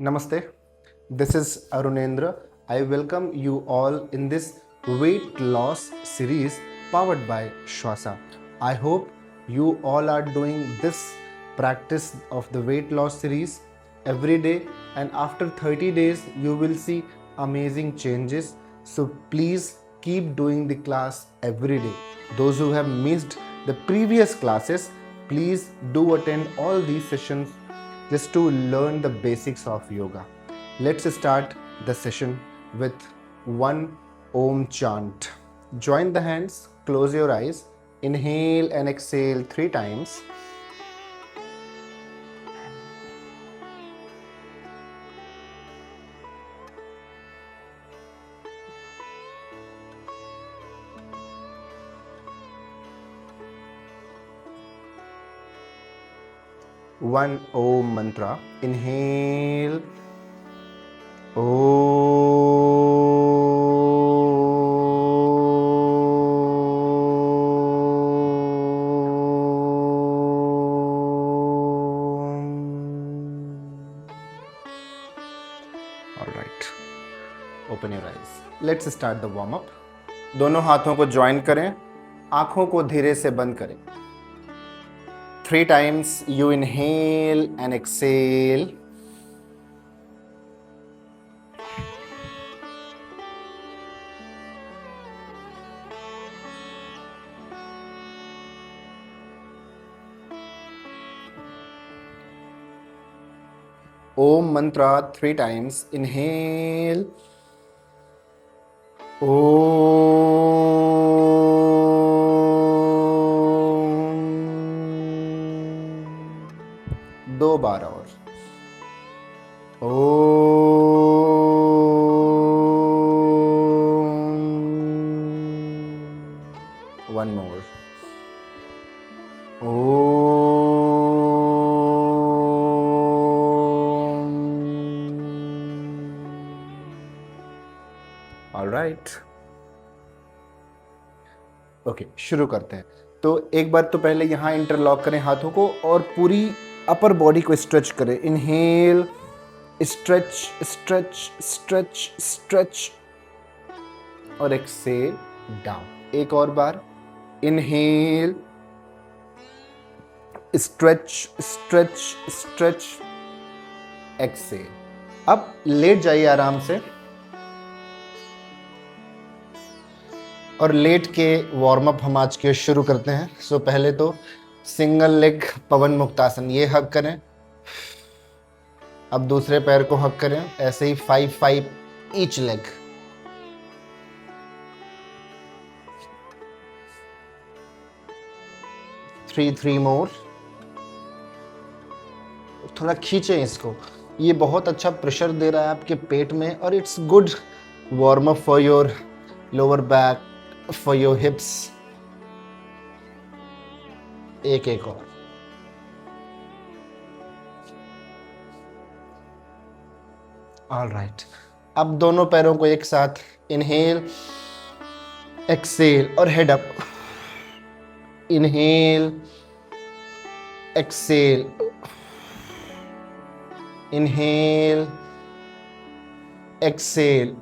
Namaste. This is Arunendra. I welcome you all in this weight loss series powered by Shwasa. I hope you all are doing this practice of the weight loss series every day, and after 30 days you will see amazing changes. So please keep doing the class every day. Those who have missed the previous classes, please do attend all these sessions just to learn the basics of yoga. Let's start the session with one Om chant. Join the hands, close your eyes, inhale and exhale 3 times. One Om mantra. Inhale. All right. Open your eyes. Let's start the warm up. दोनों हाथों को join करें, आंखों को धीरे से बंद करें. 3 times you inhale and exhale. Om mantra 3 times. Inhale. ओम. 2 बार और. ओम. One more. All right. Okay, शुरू करते हैं. तो एक बार तो पहले यहाँ इंटरलॉक करें हाथों को और पूरी अपर बॉडी को स्ट्रेच करें. Inhale, stretch stretch stretch stretch और एक्सेल डाउन. एक और बार. Inhale, stretch stretch stretch, exhale. अब लेट जाइए आराम से और लेट के वार्म अप हम आज के शुरू करते हैं. सो पहले तो सिंगल लेग पवन मुक्तासन, ये हग करें. अब दूसरे पैर को हग करें. ऐसे ही 5-5 ईच लेग. Three more. थोड़ा खींचें इसको. ये बहुत अच्छा प्रेशर दे रहा है आपके पेट में और it's good warm up for your lower back, for your hips. एक और. All right. अब दोनों पैरों को एक साथ. इनहेल, एक्सेल और head up. Inhale, exhale. Inhale, exhale.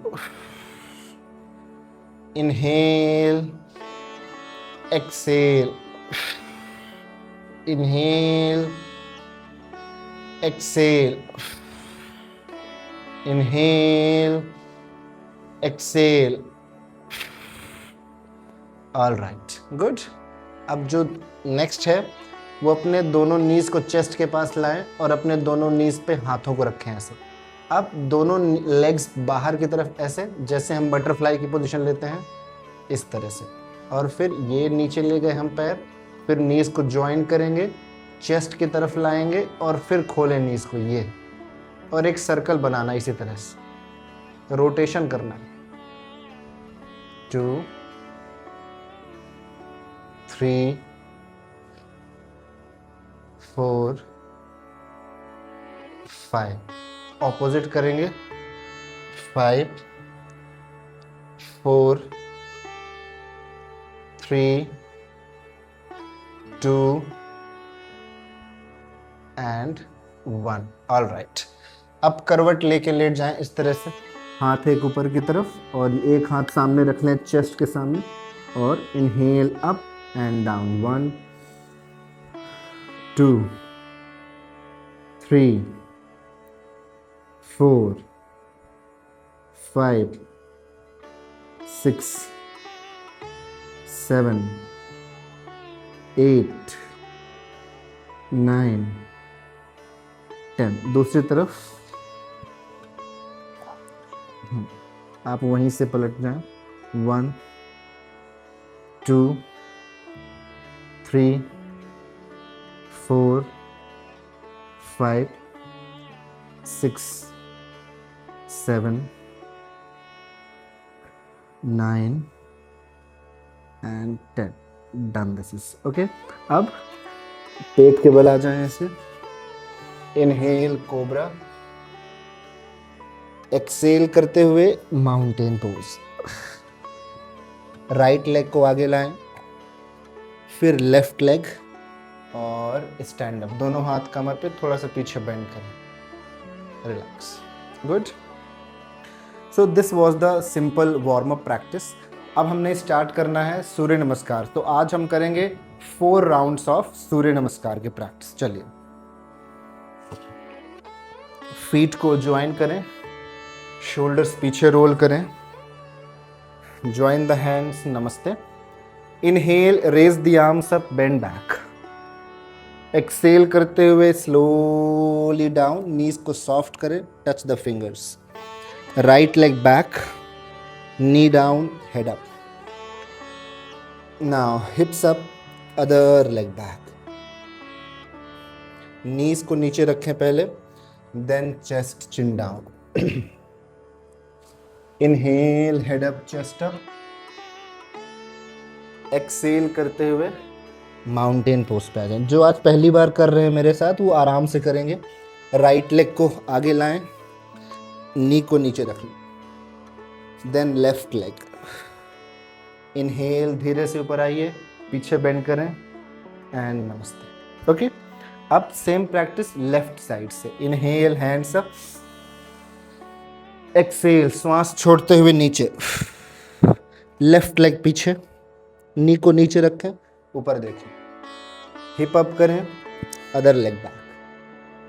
Inhale, exhale. Inhale, exhale. Inhale, exhale. All right, good. अब जो नेक्स्ट है वो अपने दोनों नीज को चेस्ट के पास लाएं और अपने दोनों नीज पे हाथों को रखें ऐसे. अब दोनों लेग्स बाहर की तरफ ऐसे, जैसे हम बटरफ्लाई की पोजीशन लेते हैं इस तरह से. और फिर ये नीचे ले गए हम पैर. फिर नीज को ज्वाइन करेंगे, चेस्ट की तरफ लाएंगे और फिर खोलें नीज को. ये और एक सर्कल बनाना इसी तरह से. रोटेशन करना. 2 3 4 5. ऑपोजिट करेंगे. 5 4 3 2 and 1. All right. अब करवट लेके लेट जाएं इस तरह से, हाथ एक ऊपर की तरफ और एक हाथ सामने रख लें चेस्ट के सामने, और इनहेल अप एंड डाउन, 1 2 3 4 5 6 7 8 9 10। दूसरी तरफ आप वहीं से पलट जाएं, 1 2 3 4 5 6 7 9 and 10। Done, this is okay. अब पेट के बल आ जाएं ऐसे, इनहेल कोबरा, एक्सेल करते हुए माउंटेन पोज। राइट लेग को आगे लाएं, फिर लेफ्ट लेग और स्टैंड अप, दोनों हाथ कमर पे थोड़ा सा पीछे बेंड करें, relax, good. So this was the simple warm up practice. अब हमने स्टार्ट करना है सूर्य नमस्कार। तो आज हम करेंगे 4 राउंड्स ऑफ सूर्य नमस्कार की प्रैक्टिस। चलिए, फीट को ज्वाइन करें, शोल्डर्स पीछे रोल करें, ज्वाइन द हैंड्स, नमस्ते। Inhale, raise the arms up, bend back. Exhale करते हुए स्लोली डाउन, नीज को सॉफ्ट करें, touch the fingers. Right leg back, knee down, head up. Now hips up, other leg back. Knees को नीचे रखें पहले, then chest chin down. Inhale, head up, chest up. Exhale करते हुए mountain pose पे आ जाएं। जो आज पहली बार कर रहे हैं मेरे साथ वो आराम से करेंगे। राइट लेग को आगे लाएं, नी को नीचे रख लें, देन लेफ्ट लेग। इनहेल, धीरे से ऊपर आइए, पीछे बेंड करें एंड नमस्ते। ओके, अब सेम प्रैक्टिस लेफ्ट साइड से। इनहेल, हैंड्स अप, एक्सेल, श्वास छोड़ते हुए नीचे, लेफ्ट लेग पीछे, नी को नीचे रखें, ऊपर देखें, हिप अप करें, अदर लेग बैक।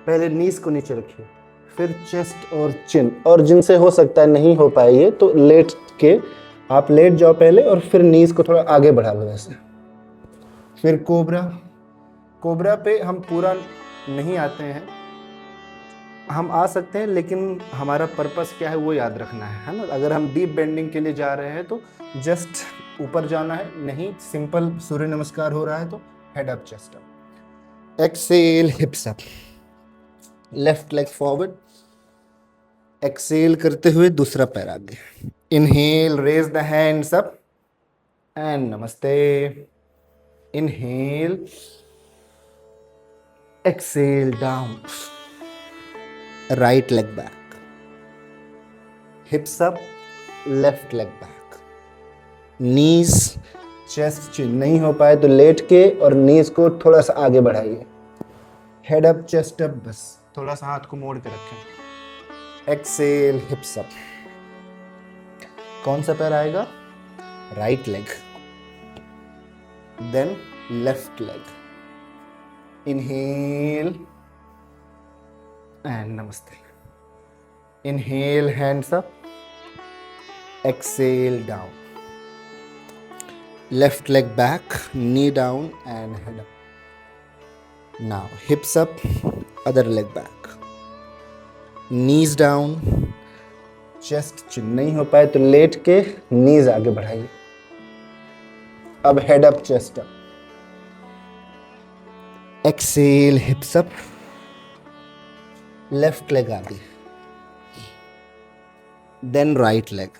पहले नीज को नीचे रखिए, फिर चेस्ट और चिन, और जिनसे हो सकता है नहीं हो पाए ये तो लेट के आप लेट जाओ पहले और फिर नीज को थोड़ा आगे बढ़ा लो ऐसे। फिर कोबरा। कोबरा पे हम पूरा नहीं आते हैं, हम आ सकते हैं लेकिन हमारा पर्पस क्या है वो याद रखना है ना। अगर हम डीप बेंडिंग के लिए जा रहे हैं तो जस्ट ऊपर जाना है, नहीं सिंपल सूर्य नमस्कार हो रहा है तो head up, chest up. Exhale, hips up, left leg forward, exhale करते हुए दूसरा पैर आगे। Inhale, raise the hands up and namaste. Inhale, exhale down, right leg back, hips up, left leg back, knees, chest chin. नहीं हो पाए तो late के और नीज को थोड़ा सा आगे बढ़ाइए, हेड अप, चेस्ट अप, बस थोड़ा सा हाथ को मोड़ के रखें। Exhale, hips up. कौन सा पैर आएगा? Right leg, then left leg. Inhale and namaste. Inhale, hands up, exhale down, left leg back, knee down and head up. Now hips up, other leg back, knees down, chest chin. नहीं हो पाए तो late के नीज आगे बढ़ाइए। अब head up, chest up, exhale, hips up, left leg आगे, then right leg,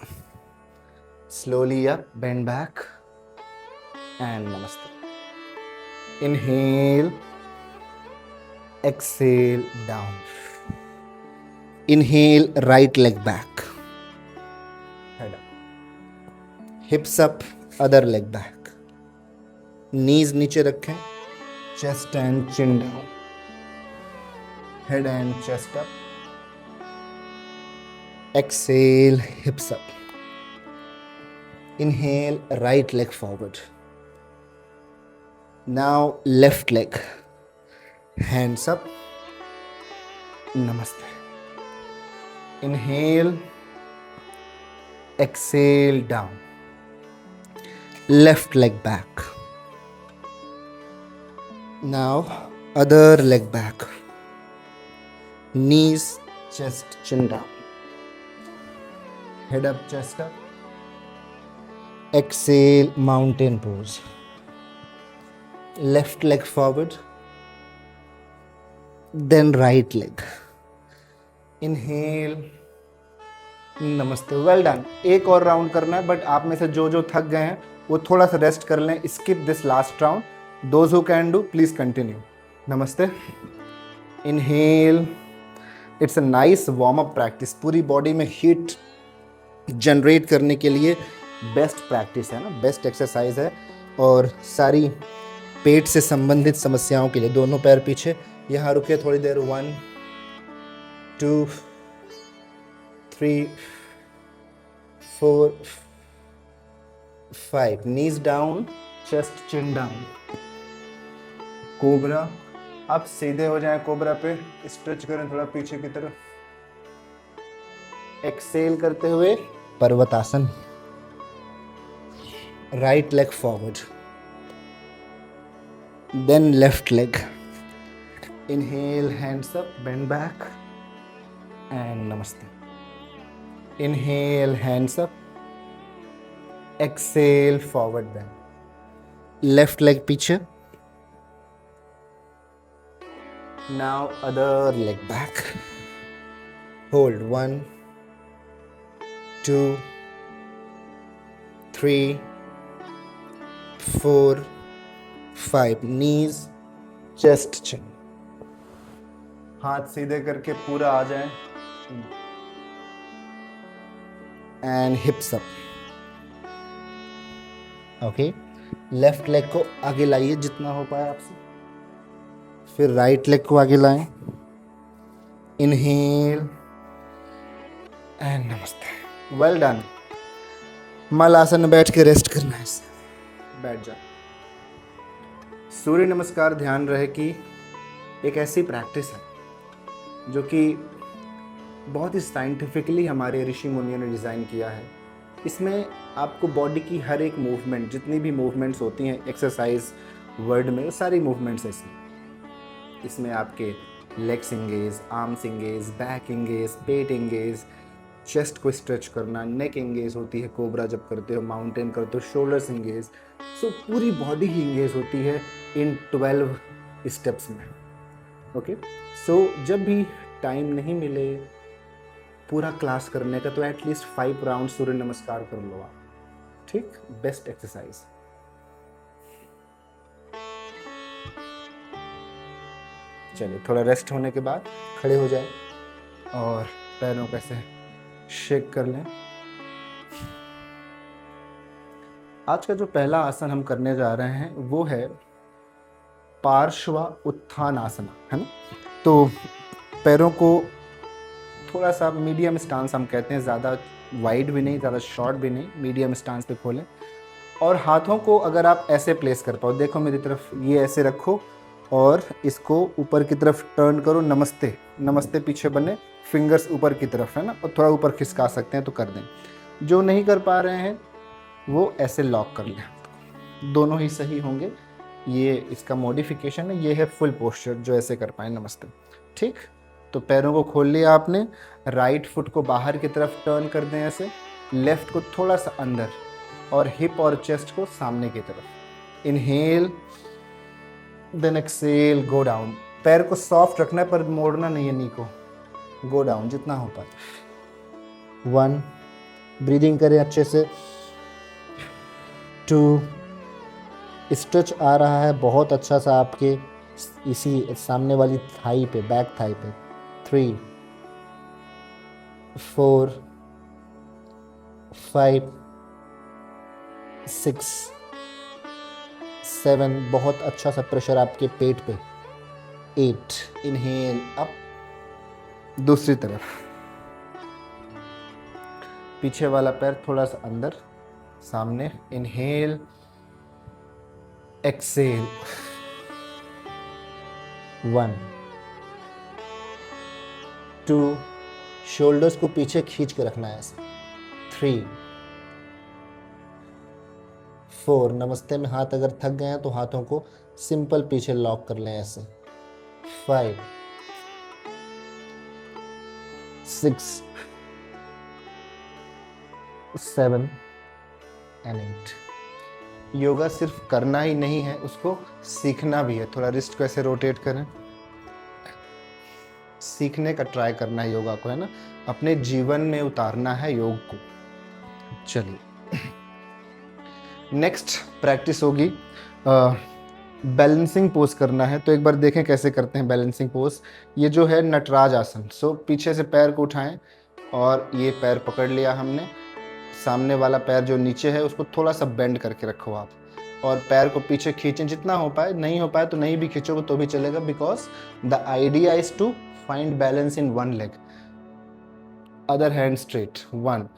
slowly up, bend back and namaste. Inhale, exhale down, inhale, right leg back, head up, hips up, other leg back, knees नीचे रखें, chest and chin down, head and chest up, exhale, hips up. Inhale, right leg forward. Now left leg, hands up, namaste. Inhale, exhale, down. Left leg back. Now other leg back. Knees, chest, chin down. Head up, chest up. Exhale, mountain pose. Left leg forward, then right leg. Inhale, नमस्ते. Well done. एक और round करना है, but आप में से जो जो थक गए हैं वो थोड़ा सा रेस्ट कर लें. Skip this last round. Those who can do please continue. Namaste. Inhale. It's a nice warm up practice. पूरी बॉडी में हीट जनरेट करने के लिए बेस्ट प्रैक्टिस है ना, बेस्ट एक्सरसाइज है. और सारी पेट से संबंधित समस्याओं के लिए. दोनों पैर पीछे. यहाँ रुके थोड़ी देर. 1 2 3 4 5. knees down, chest chin down. Cobra. आप सीधे हो जाएं कोबरा पे. स्ट्रेच करें थोड़ा पीछे की तरफ. एक्सेल करते हुए parvatasana. Right leg forward, then left leg. Inhale, hands up, bend back and namaste. Inhale, hands up. Exhale, forward bend. Left leg पीछे. Now other leg back. Hold. 1 2 3 4 5. knees, chest, chin. हाथ सीधे करके पूरा आ जाए. And हिप्स up. Okay. Left leg को आगे लाइए जितना हो पाए आपसे. फिर राइट लेग को आगे लाएं. इनहेल एंड नमस्ते. Well done. मल आसन में बैठ के रेस्ट करना है. बैठ जाए. सूर्य नमस्कार. ध्यान रहे कि एक ऐसी प्रैक्टिस है जो कि बहुत ही साइंटिफिकली हमारे ऋषि मुनियों ने डिज़ाइन किया है. इसमें आपको बॉडी की हर एक मूवमेंट, जितनी भी मूवमेंट्स होती हैं एक्सरसाइज वर्ड में, सारी मूवमेंट्स हैं इसमें आपके legs engage, arms engage, back engage, पेट इंगेज, चेस्ट को स्ट्रेच करना, नेक इंगेज होती है कोबरा जब करते हो, माउंटेन करते हो, शोल्डर्स इंगेज. सो पूरी बॉडी ही इंगेज होती है इन 12 स्टेप्स में. ओके. सो जब भी टाइम नहीं मिले पूरा क्लास करने का तो एटलीस्ट 5 राउंड सूर्य नमस्कार कर लो आप. ठीक. Best exercise. चलिए थोड़ा रेस्ट होने के बाद खड़े हो जाए और पैरों को ऐसे शेक कर लें. आज का जो पहला आसन हम करने जा रहे हैं वो है पार्श्व उत्थान आसना, है ना. तो पैरों को थोड़ा सा मीडियम स्टांस हम कहते हैं, ज़्यादा वाइड भी नहीं, ज़्यादा शॉर्ट भी नहीं, मीडियम स्टांस पे खोलें. और हाथों को अगर आप ऐसे प्लेस कर पाओ, देखो मेरी तरफ, ये ऐसे रखो और इसको ऊपर की तरफ टर्न करो. नमस्ते. नमस्ते पीछे बने, फिंगर्स ऊपर की तरफ, है ना. और थोड़ा ऊपर खिसका सकते हैं तो कर दें. जो नहीं कर पा रहे हैं वो ऐसे लॉक कर लें. दोनों ही सही होंगे. ये इसका मॉडिफिकेशन है. ये है फुल पोस्चर जो ऐसे कर पाए. नमस्ते. ठीक. तो पैरों को खोल लिया आपने. राइट फुट को बाहर की तरफ टर्न कर दें ऐसे, लेफ्ट को थोड़ा सा अंदर, और हिप और चेस्ट को सामने की तरफ. Inhale then exhale, go down. पैर को सॉफ्ट रखना है पर मोड़ना नहीं है नी को. गो डाउन जितना हो पाए. 1. ब्रीदिंग करें अच्छे से. 2. स्ट्रेच आ रहा है बहुत अच्छा सा आपके इसी सामने वाली थाई पे, बैक थाई पे. 3 4 5 6 7. बहुत अच्छा सा प्रेशर आपके पेट पे. 8. Inhale up. दूसरी तरफ. पीछे वाला पैर थोड़ा सा अंदर, सामने, इनहेल, एक्सेल, 1 2, शोल्डर्स को पीछे खींच के रखना है ऐसे, 3 4, नमस्ते में हाथ अगर थक गए हैं तो हाथों को सिंपल पीछे लॉक कर लें ऐसे, 5 6 7 एंड 8। योगा सिर्फ करना ही नहीं है, उसको सीखना भी है। थोड़ा रिस्ट को ऐसे रोटेट करें, सीखने का ट्राई करना है योगा को, है ना, अपने जीवन में उतारना है योग को। चलिए नेक्स्ट प्रैक्टिस होगी बैलेंसिंग पोज करना है। तो एक बार देखें कैसे करते हैं बैलेंसिंग पोज। ये जो है नटराज आसन। सो पीछे से पैर को उठाएं और ये पैर पकड़ लिया हमने, सामने वाला पैर जो नीचे है उसको थोड़ा सा बेंड करके रखो आप, और पैर को पीछे खींचें जितना हो पाए। नहीं हो पाए तो नहीं भी खींचोगे तो भी चलेगा, because the idea is to find balance in one leg. Other hand straight, 1।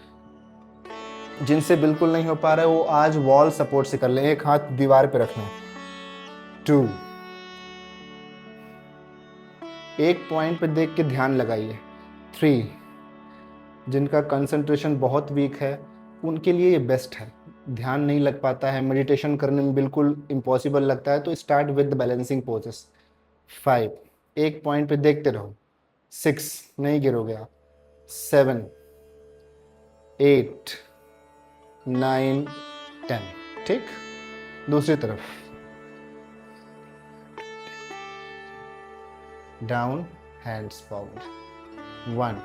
जिनसे बिल्कुल नहीं हो पा रहा है वो आज वॉल सपोर्ट से कर लें, एक हाथ दीवार पे रखना है, 2। एक पॉइंट पे देख के ध्यान लगाइए, 3। जिनका कंसंट्रेशन बहुत वीक है उनके लिए ये बेस्ट है। ध्यान नहीं लग पाता है, मेडिटेशन करने में बिल्कुल इम्पॉसिबल लगता है, तो start with the balancing poses. 5, एक पॉइंट पे देखते रहो, 6, नहीं गिरोगे आप, 7 8 9 10। ठीक, दूसरी तरफ, down, hands forward, 1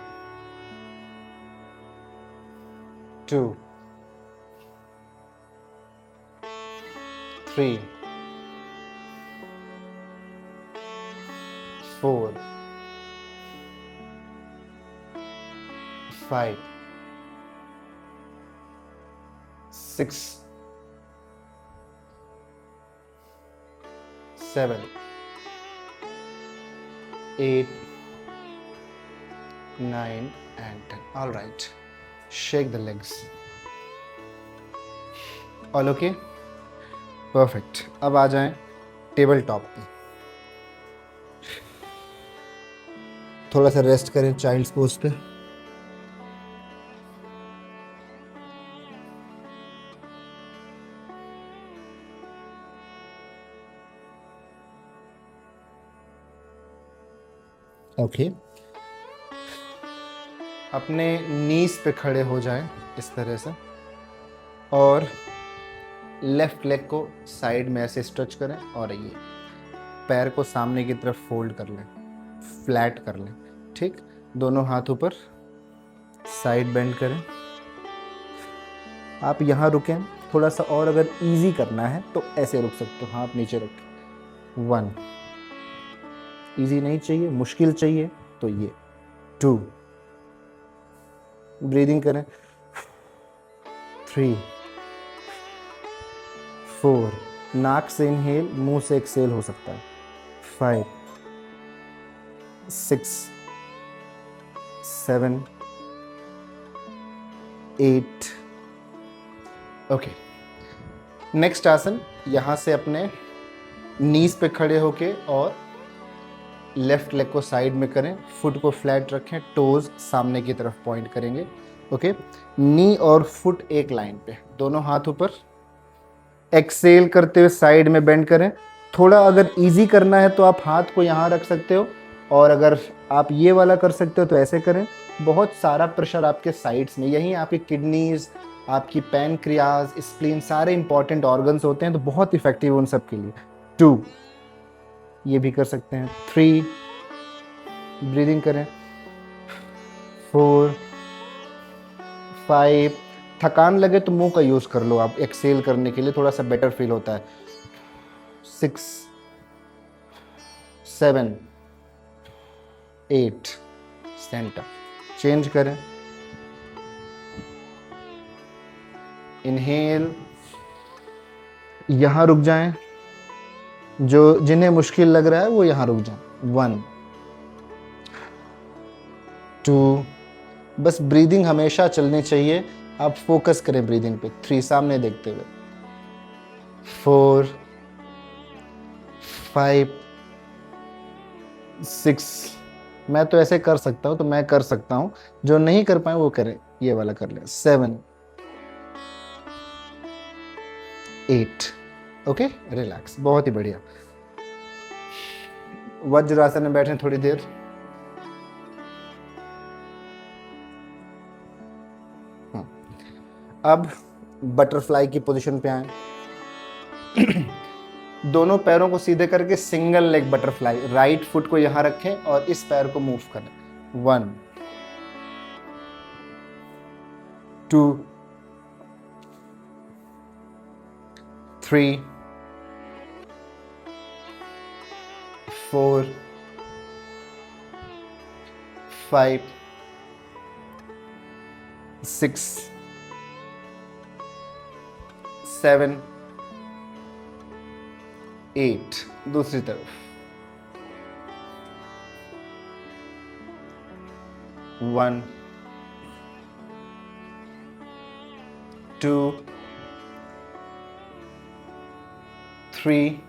2 3 4 5 6 7 8 9 and 10. All right. Shake the legs. All okay? Perfect. अब आ जाएं टेबल टॉप पे। थोड़ा सा रेस्ट करें चाइल्ड्स पोज पे। ओके, अपने नीज पे खड़े हो जाएं इस तरह से, और लेफ्ट लेग को साइड में ऐसे स्ट्रेच करें, और ये पैर को सामने की तरफ फोल्ड कर लें, फ्लैट कर लें। ठीक, दोनों हाथ ऊपर, साइड बेंड करें। आप यहाँ रुकें, थोड़ा सा और अगर इजी करना है तो ऐसे रुक सकते हो, हाथ नीचे रखें। 1, इजी नहीं चाहिए, मुश्किल चाहिए तो ये, 2, ब्रीदिंग करें, 3 4, नाक से इनहेल, मुंह से एक्सेल हो सकता है, 5 6 7 8। ओके, नेक्स्ट आसन, यहाँ से अपने नीज पे खड़े होके और लेफ्ट लेग को साइड में करें, फुट को फ्लैट रखें, टोज सामने की तरफ पॉइंट करेंगे। ओके, नी और फुट एक लाइन पे, दोनों हाथ ऊपर, एक्सेल करते हुए साइड में बेंड करें। थोड़ा अगर इजी करना है तो आप हाथ को यहाँ रख सकते हो, और अगर आप ये वाला कर सकते हो तो ऐसे करें। बहुत सारा प्रेशर आपके साइड्स में, यहीं आपकी किडनीज, आपकी पैनक्रियाज, स्प्लीन, सारे इंपॉर्टेंट ऑर्गन्स होते हैं, तो बहुत इफेक्टिव उन सब के लिए। 2, ये भी कर सकते हैं, 3, ब्रीदिंग करें, 4 5, थकान लगे तो मुंह का यूज कर लो आप एक्सेल करने के लिए, थोड़ा सा बेटर फील होता है, 6 7 8, सेंटर, चेंज करें, इनहेल, यहां रुक जाएं, जो जिन्हें मुश्किल लग रहा है वो यहां रुक जाएं, 1 2 बस ब्रीदिंग हमेशा चलनी चाहिए, आप फोकस करें ब्रीदिंग पे। 3 सामने देखते हुए, 4 5 6, मैं तो ऐसे कर सकता हूं तो मैं कर सकता हूं, जो नहीं कर पाए वो करें, ये वाला कर ले। 7 8, ओके, रिलैक्स, बहुत ही बढ़िया। वज्रासन में बैठे थोड़ी देर। अब बटरफ्लाई की पोजीशन पे आए। दोनों पैरों को सीधे करके single leg butterfly, right foot को यहां रखें और इस पैर को मूव करें। 1 2 3 4 5 6 7 8, दूसरी तरफ। 1 2 3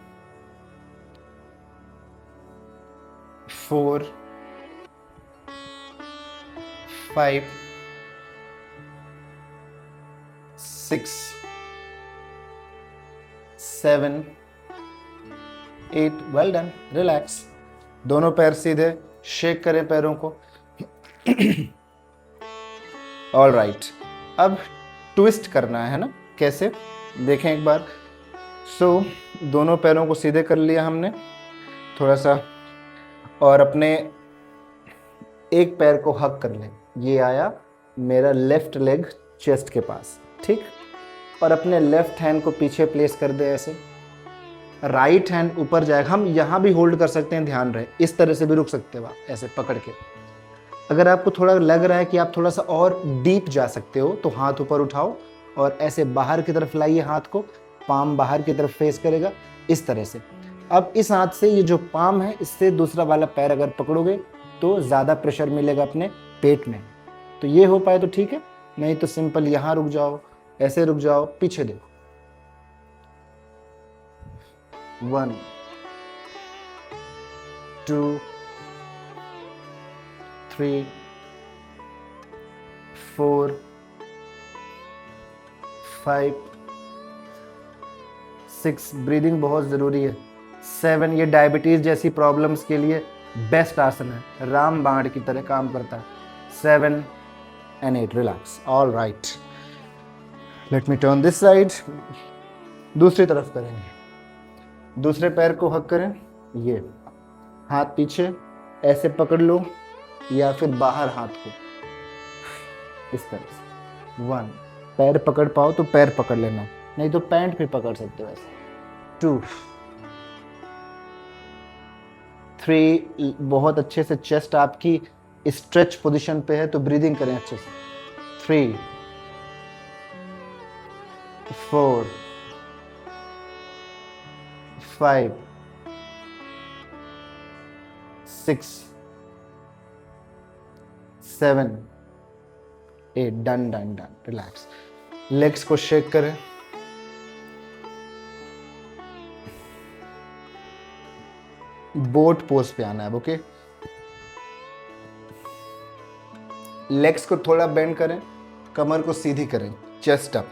4 5 6 7 8, वेल डन, रिलैक्स। दोनों पैर सीधे, शेक करें पैरों को। ऑल राइट, अब ट्विस्ट करना है ना, कैसे देखें एक बार। सो दोनों पैरों को सीधे कर लिया हमने थोड़ा सा, और अपने एक पैर को हक कर लें, ये आया मेरा लेफ्ट लेग चेस्ट के पास, ठीक। और अपने लेफ्ट हैंड को पीछे प्लेस कर दे ऐसे, राइट हैंड ऊपर जाएगा। हम यहाँ भी होल्ड कर सकते हैं, ध्यान रहे, इस तरह से भी रुक सकते हो आप ऐसे पकड़ के। अगर आपको थोड़ा लग रहा है कि आप थोड़ा सा और डीप जा सकते हो तो हाथ ऊपर उठाओ और ऐसे बाहर की तरफ लाइए हाथ को, पाम बाहर की तरफ फेस करेगा इस तरह से। अब इस हाथ से ये जो पाम है, इससे दूसरा वाला पैर अगर पकड़ोगे तो ज़्यादा प्रेशर मिलेगा अपने पेट में। तो ये हो पाए तो ठीक है, नहीं तो सिंपल यहाँ रुक जाओ, ऐसे रुक जाओ, पीछे देखो। 1 2 3 4 5 6, ब्रीदिंग बहुत ज़रूरी है। 7, ये डायबिटीज़ जैसी प्रॉब्लम्स के लिए बेस्ट आसन है, रामबाण की तरह काम करता है। 7 and 8, relax. All right, let me turn this side. दूसरी तरफ करेंगे, दूसरे पैर को हक करें, ये हाथ पीछे ऐसे पकड़ लो या फिर बाहर हाथ को इस तरह से। 1, पैर पकड़ पाओ तो पैर पकड़ लेना, नहीं तो पैंट भी पकड़ सकते हो ऐसे। 2 3, बहुत अच्छे से चेस्ट आपकी स्ट्रेच पोजीशन पे है तो ब्रीदिंग करें अच्छे से। 3 4 5 6 7 8, done done done, relax. Legs को शेक करें। बोट पोज पे आना है, ओके। लेग्स को थोड़ा बेंड करें, कमर को सीधी करें, चेस्ट अप।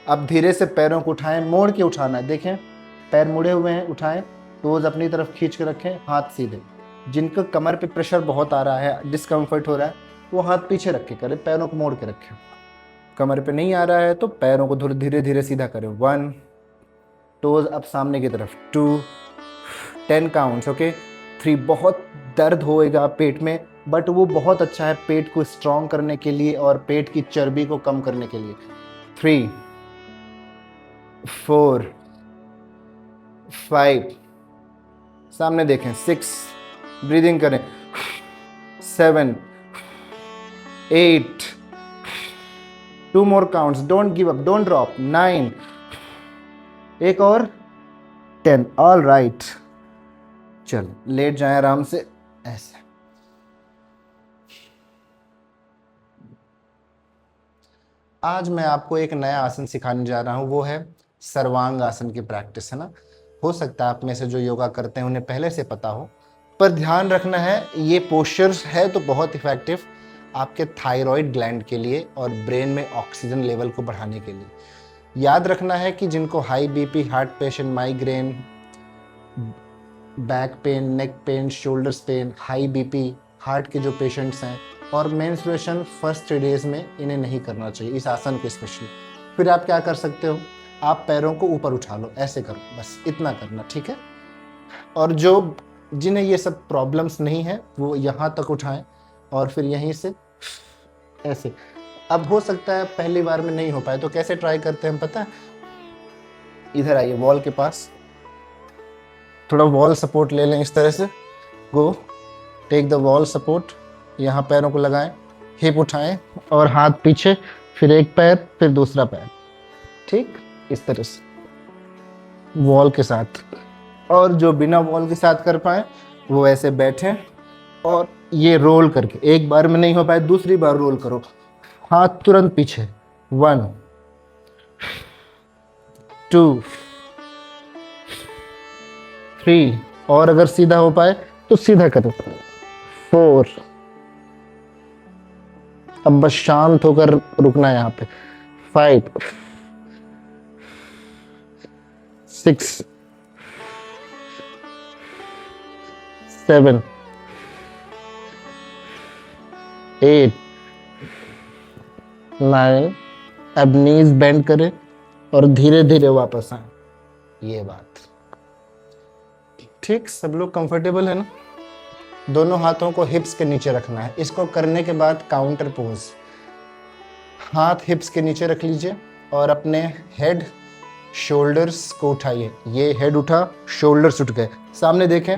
अब धीरे से पैरों को उठाएं, मोड़ के उठाना है, देखें पैर मुड़े हुए हैं, उठाएं, टोज अपनी तरफ खींच के रखें, हाथ सीधे। जिनका कमर पे प्रेशर बहुत आ रहा है, डिस्कम्फर्ट हो रहा है, वो हाथ पीछे रख के करें, पैरों को मोड़ के रखें। कमर पे नहीं आ रहा है तो पैरों को धीरे धीरे सीधा करें। 1, टोज अब सामने की तरफ। 2, 10 काउंट्स, ओके। 3, बहुत दर्द होएगा पेट में, बट वो बहुत अच्छा है पेट को स्ट्रॉन्ग करने के लिए और पेट की चर्बी को कम करने के लिए। 3 4 5, सामने देखें। 6, ब्रीदिंग करें। 7 8, 2 more counts, don't give up, don't drop। 9, एक और। 10, ऑल राइट। चलो लेट जाएं आराम से ऐसे। आज मैं आपको एक नया आसन सिखाने जा रहा हूँ, वो है सर्वांग आसन की प्रैक्टिस, है ना। हो सकता है आप में से जो योगा करते हैं उन्हें पहले से पता हो, पर ध्यान रखना है ये पोस्चर्स है तो बहुत इफेक्टिव आपके थायराइड ग्लैंड के लिए और ब्रेन में ऑक्सीजन लेवल को बढ़ाने के लिए। याद रखना है कि जिनको high BP, heart patient, migraine, back pain, neck pain, shoulders pain, high BP, heart के जो पेशेंट्स हैं और मेंस्ट्रुएशन फर्स्ट 3 डेज में, इन्हें नहीं करना चाहिए इस आसन को स्पेशली। फिर आप क्या कर सकते हो, आप पैरों को ऊपर उठा लो, ऐसे करो, बस इतना करना, ठीक है। और जो जिन्हें ये सब प्रॉब्लम्स नहीं है वो यहाँ तक उठाएं और फिर यहीं से ऐसे। अब हो सकता है पहली बार में नहीं हो पाए, तो कैसे ट्राई करते हैं हम पता है, इधर आइए वॉल के पास, थोड़ा वॉल सपोर्ट ले लें इस तरह से, go take the wall support, यहाँ पैरों को लगाएं, हिप उठाएं और हाथ पीछे, फिर एक पैर फिर दूसरा पैर, ठीक इस तरह से वॉल के साथ। और जो बिना वॉल के साथ कर पाए वो ऐसे बैठें और ये रोल करके, एक बार में नहीं हो पाए दूसरी बार रोल करो, हाथ तुरंत पीछे, 1 2 3, और अगर सीधा हो पाए तो सीधा करो, 4। अब बस शांत होकर रुकना है यहाँ पे, 5 6 7 8 9। अब नीज बेंड करें और धीरे धीरे वापस आए, ये बात ठीक। सब लोग कंफर्टेबल है ना। दोनों हाथों को हिप्स के नीचे रखना है। इसको करने के बाद काउंटर पोज, हाथ हिप्स के नीचे रख लीजिए और अपने हेड शोल्डर्स को उठाइए, ये हेड उठा, शोल्डर्स उठ गए, सामने देखें।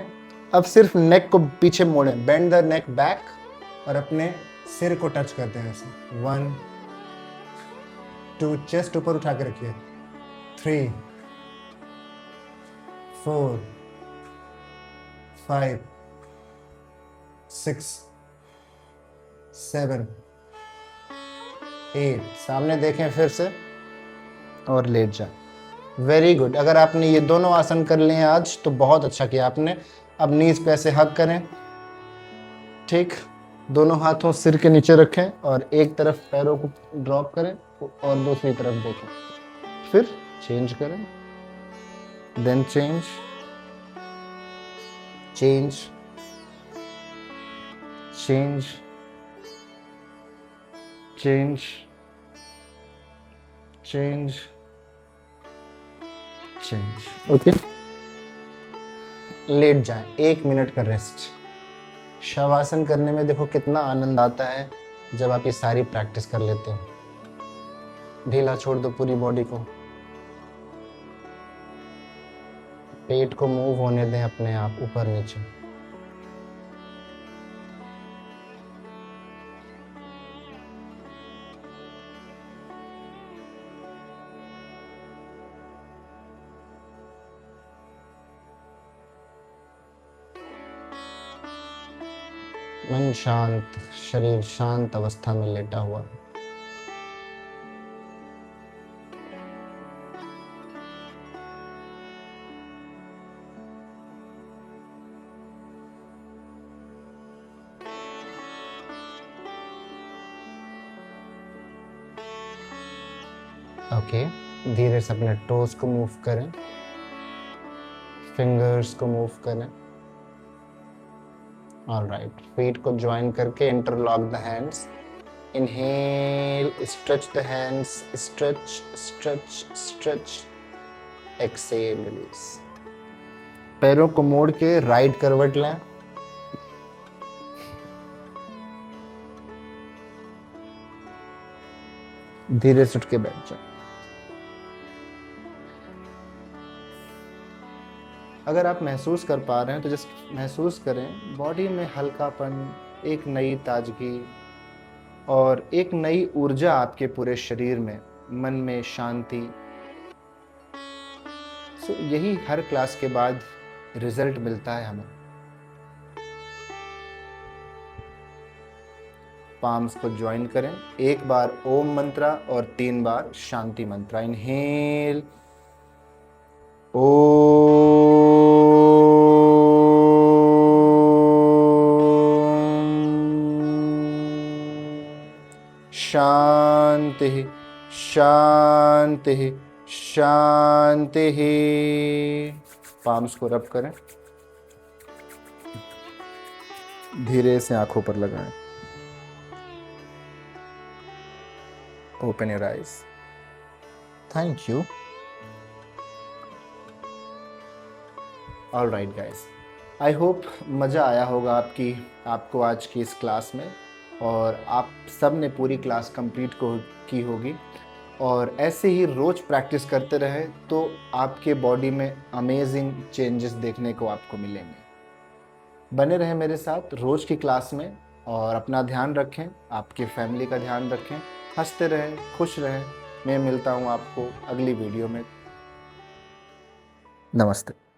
अब सिर्फ नेक को पीछे मोड़ें, बेंड द नेक बैक और अपने सिर को टच करते हैं ऐसे, 1 2, चेस्ट ऊपर उठा के रखिए, 3 4 5 6 7 8। सामने देखें फिर से और लेट जाए। Very good. अगर आपने ये दोनों आसन कर लिए आज तो बहुत अच्छा किया आपने। अब नीज पे ऐसे हग करें, ठीक। दोनों हाथों सिर के नीचे रखें और एक तरफ पैरों को ड्रॉप करें और दूसरी तरफ देखें, फिर चेंज करें, then change change change change change change. Okay, लेट जाएं, 1 मिनट का रेस्ट। शवासन करने में देखो कितना आनंद आता है जब आप ये सारी प्रैक्टिस कर लेते हो। ढीला छोड़ दो पूरी बॉडी को, पेट को मूव होने दें अपने आप ऊपर नीचे। मन शांत, शरीर शांत अवस्था में लेटा हुआ। ओके, धीरे से अपने टोज को मूव करें, फिंगर्स को मूव करें। ऑलराइट, फीट को ज्वाइन करके interlock the hands. Inhale, stretch the hands, stretch stretch stretch. Exhale, release. पैरों को मोड़ के राइट करवट लें, धीरे से उठ के बैठ जाए। अगर आप महसूस कर पा रहे हैं तो जस्ट महसूस करें बॉडी में हल्कापन, एक नई ताजगी और एक नई ऊर्जा आपके पूरे शरीर में, मन में शांति। सो यही हर क्लास के बाद रिजल्ट मिलता है हमें। पाम्स को ज्वाइन करें। एक बार ओम मंत्रा और 3 बार शांति मंत्रा। इनहेल, शांति शांति शांति। पाम्स को रब करें, धीरे से आंखों पर लगाएं। Open your eyes. Thank you. All right guys, I hope मज़ा आया होगा आपको आज की इस क्लास में, और आप सब ने पूरी क्लास कंप्लीट की होगी। और ऐसे ही रोज़ प्रैक्टिस करते रहे तो आपके बॉडी में अमेजिंग चेंजेस देखने को आपको मिलेंगे। बने रहें मेरे साथ रोज़ की क्लास में, और अपना ध्यान रखें, आपके फैमिली का ध्यान रखें, हंसते रहें, खुश रहें। मैं मिलता हूँ आपको अगली वीडियो में। नमस्ते।